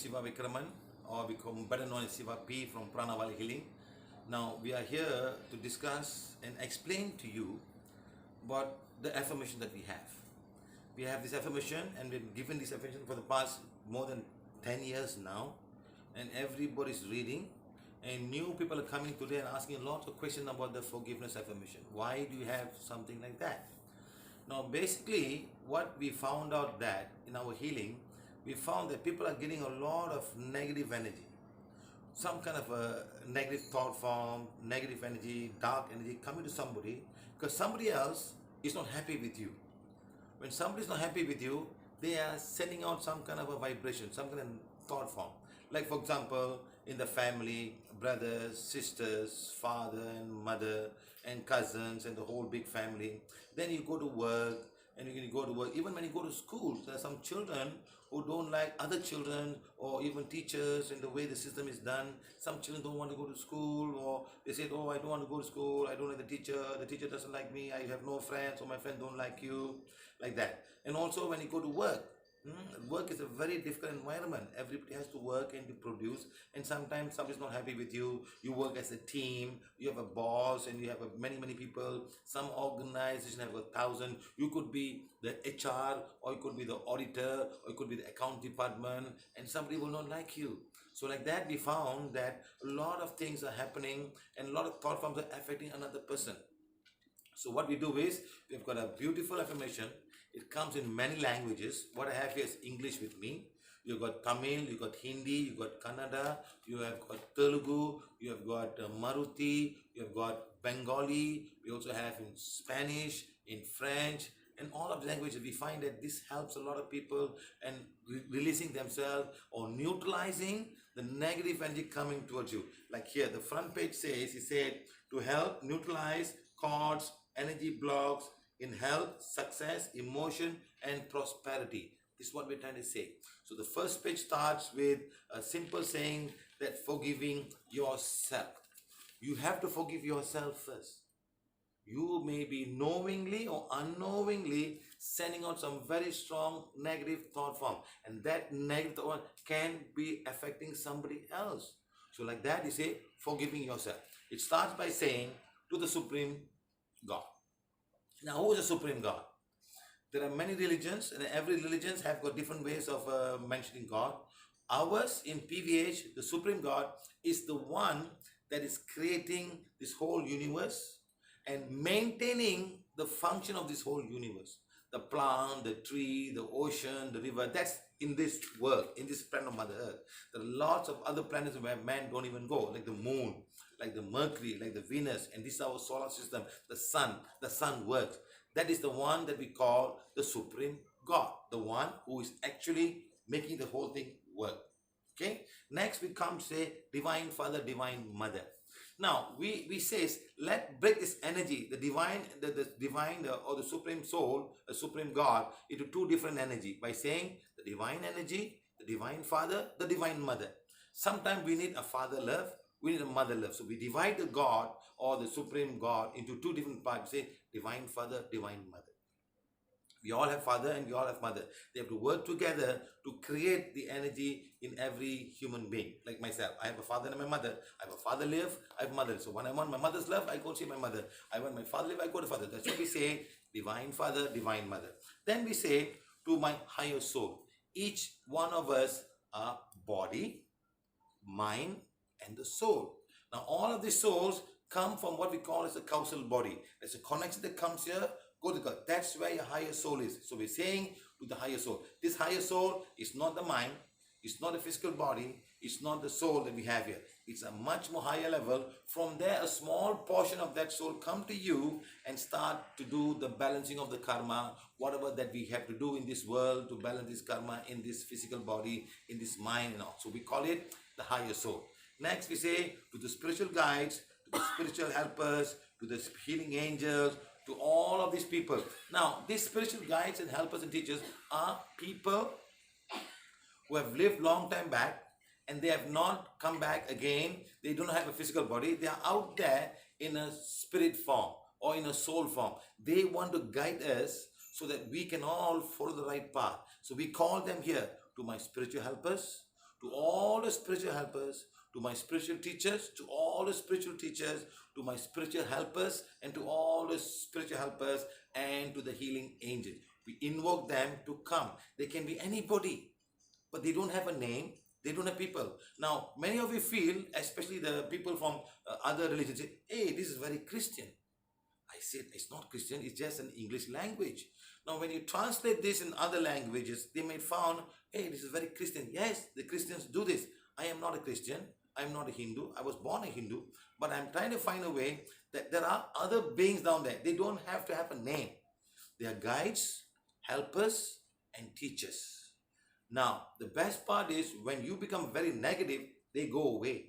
Siva Vikraman, or become better known as Siva P from Pranavali Healing. Now we are here to discuss and explain to you about the affirmation that we have. We have this affirmation, and we've given this affirmation for the past more than 10 years now, and everybody's reading, and new people are coming today and asking lots of questions about the forgiveness affirmation. Why do you have something like that? Now basically what we found out that in our healing, we found that people are getting a lot of negative energy, some kind of a negative thought form, negative energy, dark energy coming to somebody because somebody else is not happy with you. When somebody is not happy with you, they are sending out some kind of a vibration, some kind of thought form. Like for example, in the family, brothers, sisters, father and mother and cousins and the whole big family. Then you go to work, and you go to work. Even when you go to school, there are some children who don't like other children, or even teachers and the way the system is done. Some children don't want to go to school, or they say, oh, I don't want to go to school, I don't like the teacher doesn't like me, I have no friends, or my friends don't like you, like that. And also when you go to work, work is a very difficult environment. Everybody has to work and to produce, and sometimes somebody's not happy with you. You work as a team, you have a boss, and you have many people. Some organization have 1,000. You could be the HR, or you could be the auditor, or you could be the account department, and somebody will not like you. So like that, we found that a lot of things are happening, and a lot of thought forms are affecting another person. So what we do is, we've got a beautiful affirmation. It comes in many languages. What I have here is English with me. You've got Tamil, you've got Hindi, you've got Kannada, you have got Telugu, you have got Maruthi, you have got Bengali, we also have in Spanish, in French, and all of the languages. We find that this helps a lot of people and releasing themselves or neutralizing the negative energy coming towards you. Like here, the front page says, he said, to help neutralize cords, energy blocks in health, success, emotion, and prosperity. This is what we're trying to say. So the first page starts with a simple saying that forgiving yourself. You have to forgive yourself first. You may be knowingly or unknowingly sending out some very strong negative thought form, and that negative thought can be affecting somebody else. So like that, you say forgiving yourself. It starts by saying to the Supreme God. Now, who is the Supreme God? There are many religions, and every religion have got different ways of mentioning God. Ours in PVH, the Supreme God, is the one that is creating this whole universe and maintaining the function of this whole universe. The plant, the tree, the ocean, the river, that's in this world, in this planet of Mother Earth. There are lots of other planets where man don't even go, like the moon, like the Mercury, like the Venus, and this is our solar system, the sun works. That is the one that we call the Supreme God, the one who is actually making the whole thing work. Okay, next we come to say Divine Father, Divine Mother. Now we says, let break this energy, the divine, or the Supreme Soul, the Supreme God, into two different energy by saying the divine energy, the Divine Father, the Divine Mother. Sometimes we need a father love, we need a mother love. So we divide the God or the Supreme God into two different parts. Say Divine Father, Divine Mother. We all have father and we all have mother. They have to work together to create the energy in every human being. Like myself, I have a father and my mother. I have a father love, I have a mother. So when I want my mother's love, I go see my mother. I want my father love, I go to father. That's what we say, Divine Father, Divine Mother. Then we say to my higher soul. Each one of us are body, mind, and the soul. Now all of these souls come from what we call as a causal body. There's a connection that comes here, go to God. That's where your higher soul is. So we're saying to the higher soul. This higher soul is not the mind, it's not the physical body, it's not the soul that we have here. It's a much more higher level. From there, a small portion of that soul come to you and start to do the balancing of the karma, whatever that we have to do in this world to balance this karma in this physical body, in this mind and all. So we call it the higher soul. Next we say to the spiritual guides, to the spiritual helpers, to the healing angels, to all of these people. Now, these spiritual guides and helpers and teachers are people who have lived long time back and they have not come back again. They don't have a physical body. They are out there in a spirit form or in a soul form. They want to guide us so that we can all follow the right path. So we call them here to my spiritual helpers, to all the spiritual helpers, to my spiritual teachers, to all the spiritual teachers, to my spiritual helpers, and to all the spiritual helpers, and to the healing angels. We invoke them to come. They can be anybody, but they don't have a name. They don't have people. Now, many of you feel, especially the people from other religions, say, hey, this is very Christian. I said, it's not Christian, it's just an English language. Now, when you translate this in other languages, they may found, hey, this is very Christian. Yes, the Christians do this. I am not a Christian. I am not a Hindu. I was born a Hindu. But I'm trying to find a way that there are other beings down there. They don't have to have a name. They are guides, helpers, and teachers. Now, the best part is when you become very negative, they go away.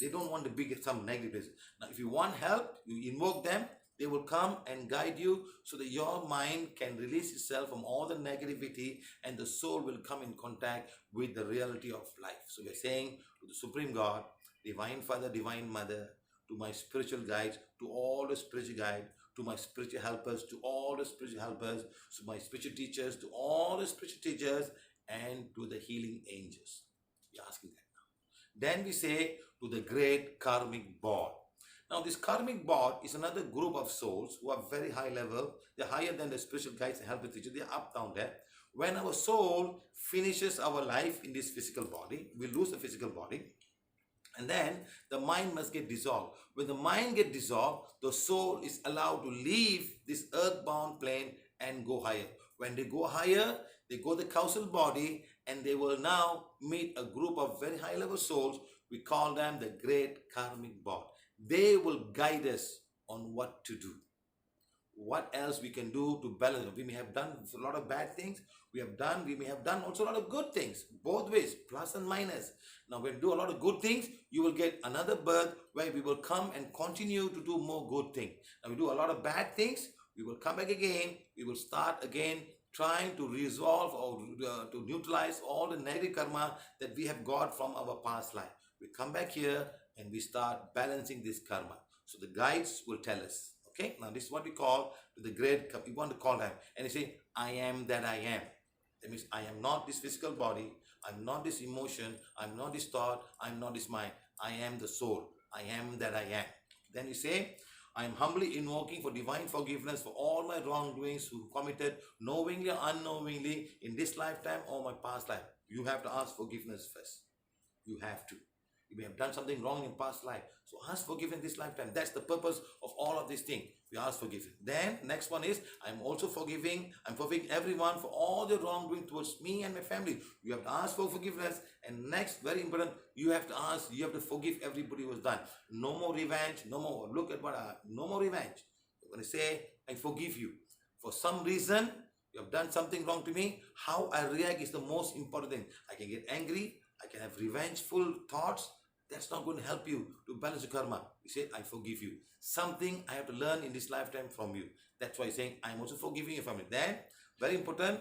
They don't want to be some negative. Now, if you want help, you invoke them. They will come and guide you so that your mind can release itself from all the negativity and the soul will come in contact with the reality of life. So we're saying to the Supreme God, Divine Father, Divine Mother, to my spiritual guides, to all the spiritual guides, to my spiritual helpers, to all the spiritual helpers, to my spiritual teachers, to all the spiritual teachers, and to the healing angels. We're asking that now. Then we say to the great karmic board. Now, this karmic board is another group of souls who are very high level. They're higher than the spiritual guides and helpers teachers. They're up down there. When our soul finishes our life in this physical body, we lose the physical body. And then the mind must get dissolved. When the mind gets dissolved, the soul is allowed to leave this earthbound plane and go higher. When they go higher, they go to the causal body and they will now meet a group of very high level souls. We call them the great karmic board. They will guide us on what to do. What else we can do to balance it. We may have done a lot of bad things. We may have done also a lot of good things. Both ways, plus and minus. Now, when you do a lot of good things, you will get another birth where we will come and continue to do more good things. Now, we do a lot of bad things. We will come back again. We will start again trying to resolve or to neutralize all the negative karma that we have got from our past life. We come back here and we start balancing this karma. So the guides will tell us. Okay, now this is what we call the great, we want to call them. And they say, I am that I am. That means I am not this physical body. I'm not this emotion. I'm not this thought. I'm not this mind. I am the soul. I am that I am. Then you say, I am humbly invoking for divine forgiveness for all my wrongdoings who committed knowingly or unknowingly in this lifetime or my past life. You have to ask forgiveness first. You have to. You may have done something wrong in past life. So ask forgiveness this lifetime. That's the purpose of all of these things. We ask forgiveness. Then next one is, I'm also forgiving. I'm forgiving everyone for all the wrongdoing towards me and my family. You have to ask for forgiveness. And next, very important, you have to ask, you have to forgive everybody who has done. No more revenge. No more, look at what no more revenge. You're going to say, I forgive you. For some reason, you have done something wrong to me. How I react is the most important thing. I can get angry. I can have revengeful thoughts. That's not going to help you to balance the karma. You say, I forgive you. Something I have to learn in this lifetime from you. That's why he's saying, I'm also forgiving your family. Then, very important,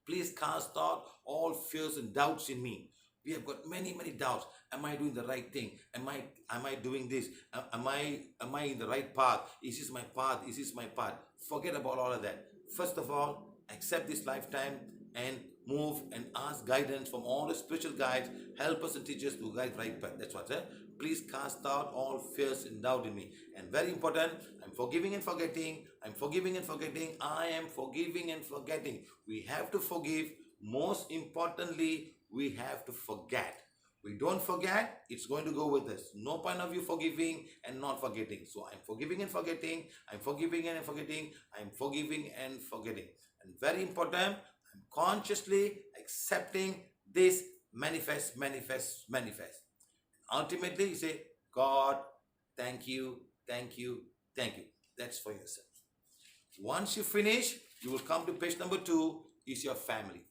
please cast out all fears and doubts in me. We have got many, many doubts. Am I doing the right thing? Am I doing this? Am I in the right path? Is this my path? Is this my path? Forget about all of that. First of all, accept this lifetime and move and ask guidance from all the spiritual guides, helpers and teachers to guide right path. That's what, please cast out all fears and doubt in me. And very important, I'm forgiving and forgetting. I'm forgiving and forgetting. I am forgiving and forgetting. We have to forgive. Most importantly, we have to forget. We don't forget, it's going to go with us. No point of you forgiving and not forgetting. So I'm forgiving and forgetting. I'm forgiving and forgetting. I'm forgiving and forgetting. And very important, I'm consciously accepting this manifest. Ultimately, you say, God, thank you, thank you, thank you. That's for yourself. Once you finish, you will come to page number 2, is your family.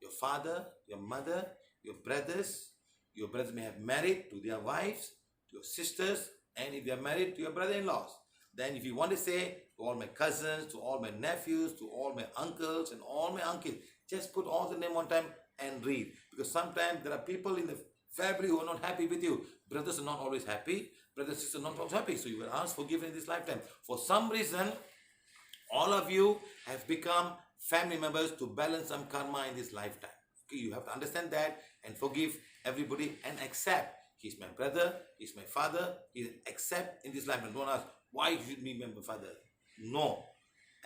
Your father, your mother, your brothers. Your brothers may have married to their wives, to your sisters, and if you are married, to your brother-in-laws. Then if you want to say to all my cousins, to all my nephews, to all my uncles and all my uncles, just put all the name one time and read. Because sometimes there are people in the family who are not happy with you. Brothers are not always happy. Brothers and sisters are not always happy. So you will ask forgiveness in this lifetime. For some reason, all of you have become family members to balance some karma in this lifetime. Okay, you have to understand that and forgive everybody and accept. He's my brother, he's my father, accept in this life. And don't ask, why should me be my father? No.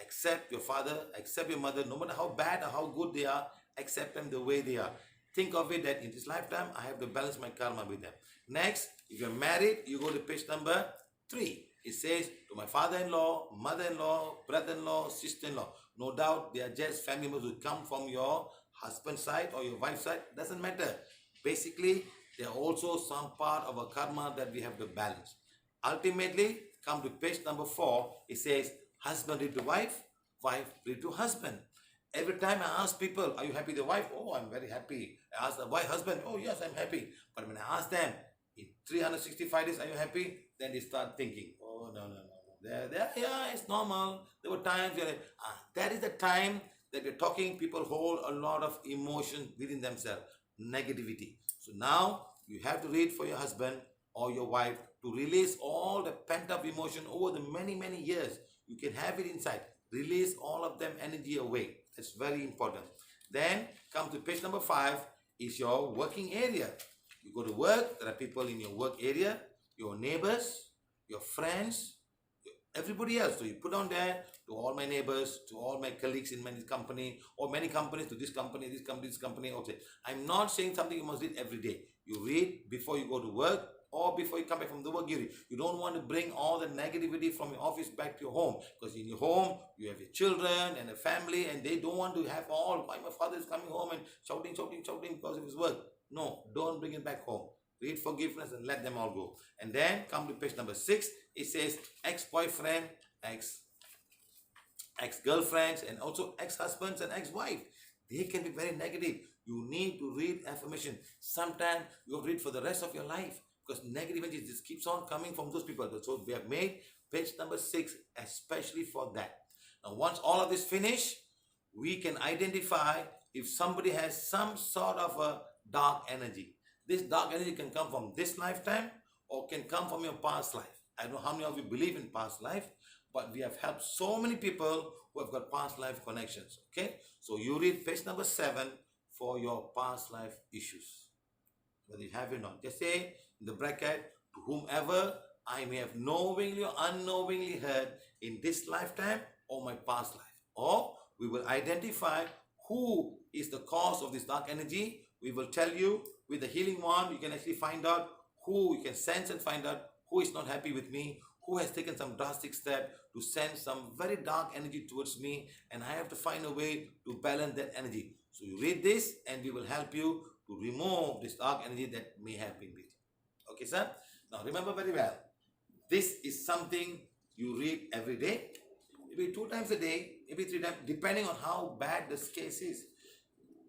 Accept your father, accept your mother, no matter how bad or how good they are, accept them the way they are. Think of it that in this lifetime, I have to balance my karma with them. Next, if you're married, you go to page number 3. It says, to my father-in-law, mother-in-law, brother-in-law, sister-in-law. No doubt they are just family members who come from your husband's side or your wife's side. Doesn't matter. Basically, they are also some part of a karma that we have to balance. Ultimately, come to page number 4. It says, husband read to wife, wife read to husband. Every time I ask people, are you happy with the wife? Oh, I'm very happy. I ask the wife, husband, oh yes, I'm happy. But when I ask them, in 365 days, are you happy? Then they start thinking, oh, no. Yeah, it's normal. There were times where, that is the time that we're talking, people hold a lot of emotion within themselves, negativity. So now you have to read for your husband or your wife to release all the pent-up emotion over the many years. You can have it inside. Release all of them energy away. That's very important. Then come to page number 5 is your working area. You go to work, there are people in your work area, your neighbors, your friends, everybody else. So you put on there, to all my neighbors, to all my colleagues in many company, or many companies, to this company, this company, this company. Okay, I'm not saying something you must read every day. You read before you go to work or before you come back from the work. You read. You don't want to bring all the negativity from your office back to your home, because in your home you have your children and a family, and they don't want to have all, why my father is coming home and shouting because of his work. No, don't bring it back home. Read forgiveness and let them all go. And then come to page number 6. It says ex-boyfriend, ex-girlfriends, and also ex-husbands and ex-wife. They can be very negative. You need to read affirmation. Sometimes you have to read for the rest of your life, because negative energy just keeps on coming from those people. So we have made page number 6 especially for that. Now once all of this finish, we can identify if somebody has some sort of a dark energy. This dark energy can come from this lifetime or can come from your past life. I don't know how many of you believe in past life, but we have helped so many people who have got past life connections. Okay, so you read page number 7 for your past life issues. Whether you have it or not, just say in the bracket, to whomever I may have knowingly or unknowingly hurt in this lifetime or my past life. Or we will identify who is the cause of this dark energy. We will tell you with the healing wand, you can actually find out who, you can sense and find out who is not happy with me, who has taken some drastic step to send some very dark energy towards me, and I have to find a way to balance that energy. So you read this and we will help you to remove this dark energy that may have been with you. Okay, sir? Now remember very well, this is something you read every day, maybe 2 times a day, maybe 3 times, depending on how bad this case is.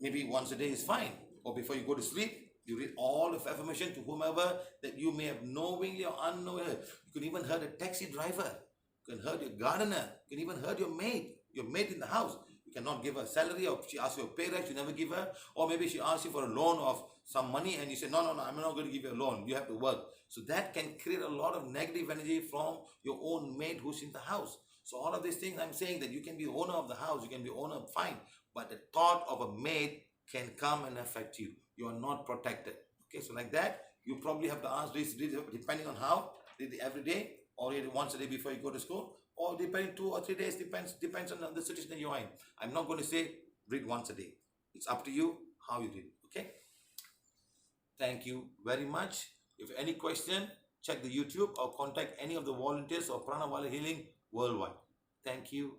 Maybe once a day is fine. Or before you go to sleep, you read all of affirmation to whomever that you may have knowingly or unknowingly. You could even hurt a taxi driver. You can hurt your gardener. You can even hurt your maid in the house. You cannot give her salary, or she asks you a pay raise, you never give her. Or maybe she asks you for a loan of some money and you say, no, I'm not going to give you a loan. You have to work. So that can create a lot of negative energy from your own maid who's in the house. So all of these things, I'm saying that you can be owner of the house, you can be owner, fine. But the thought of a maid can come and affect you. You are not protected. Okay, so like that, you probably have to ask this depending on how, read it every day, or read it once a day before you go to school, or depending 2 or 3 days, depends on the situation that you're in. I'm not going to say read once a day. It's up to you how you read. Okay. Thank you very much. If you have any question, check the YouTube or contact any of the volunteers of Prana Healing worldwide. Thank you.